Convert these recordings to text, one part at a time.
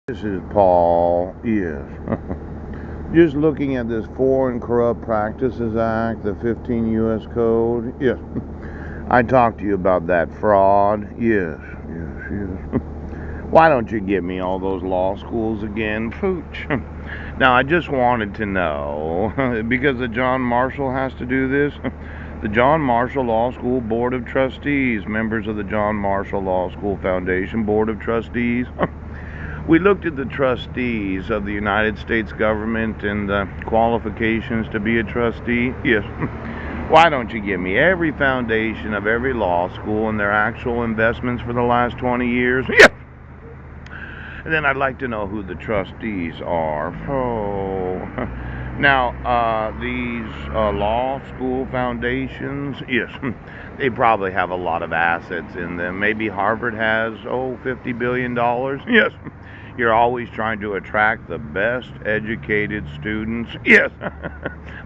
This is Paul. Yes. Just looking at this Foreign Corrupt Practices Act, the 15 U.S. Code. Yes. I talked to you about that fraud. Yes. Yes. Why don't you give me all those law schools again? Pooch. Now, I just wanted to know, because the John Marshall has to do this. The John Marshall Law School Board of Trustees, members of the John Marshall Law School Foundation Board of Trustees. We looked at the trustees of the United States government and the qualifications to be a trustee. Yes. Why don't you give me every foundation of every law school and their actual investments for the last 20 years? Yes. And then I'd like to know who the trustees are. Oh. Now, these law school foundations, yes, they probably have a lot of assets in them. Maybe Harvard has, $50 billion. Yes. You're always trying to attract the best educated students. Yes.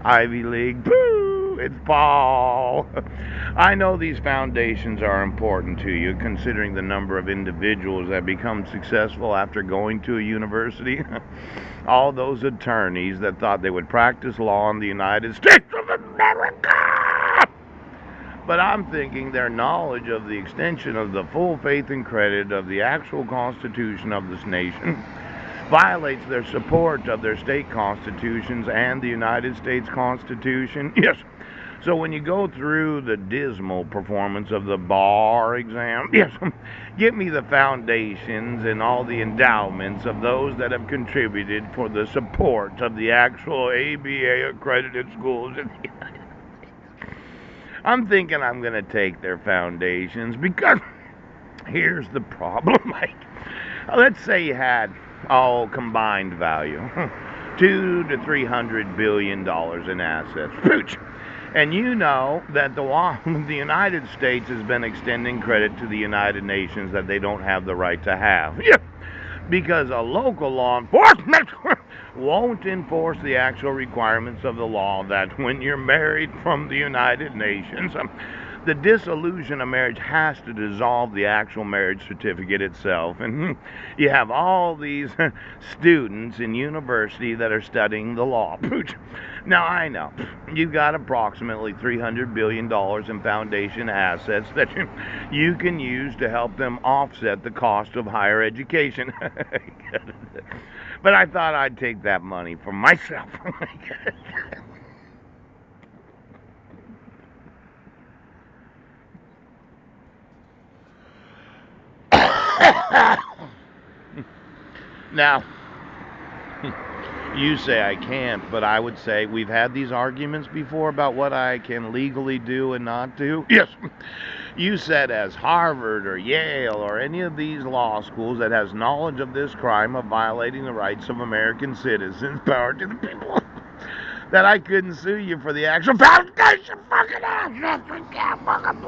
Ivy League. Boo! It's Paul. I know these foundations are important to you, considering the number of individuals that become successful after going to a university. All those attorneys that thought they would practice law in the United States of America. But I'm thinking their knowledge of the extension of the full faith and credit of the actual Constitution of this nation violates their support of their state constitutions and the United States Constitution. Yes. So when you go through the dismal performance of the bar exam, yes, give me the foundations and all the endowments of those that have contributed for the support of the actual ABA accredited schools in the United States. I'm thinking I'm going to take their foundations because here's the problem. Let's say you had all combined value, $200 to $300 billion in assets. Pooch. And you know that the United States has been extending credit to the United Nations that they don't have the right to have. Yeah. Because a local law enforcement won't enforce the actual requirements of the law that when you're married from the United Nations, the dissolution of marriage has to dissolve the actual marriage certificate itself. And you have all these students in university that are studying the law. Now, I know you've got approximately $300 billion in foundation assets that you can use to help them offset the cost of higher education. But I thought I'd take that money for myself. Now, you say I can't, but I would say we've had these arguments before about what I can legally do and not do. Yes. You said as Harvard or Yale or any of these law schools that has knowledge of this crime of violating the rights of American citizens, power to the people, that I couldn't sue you for the actual foundation fucking ass.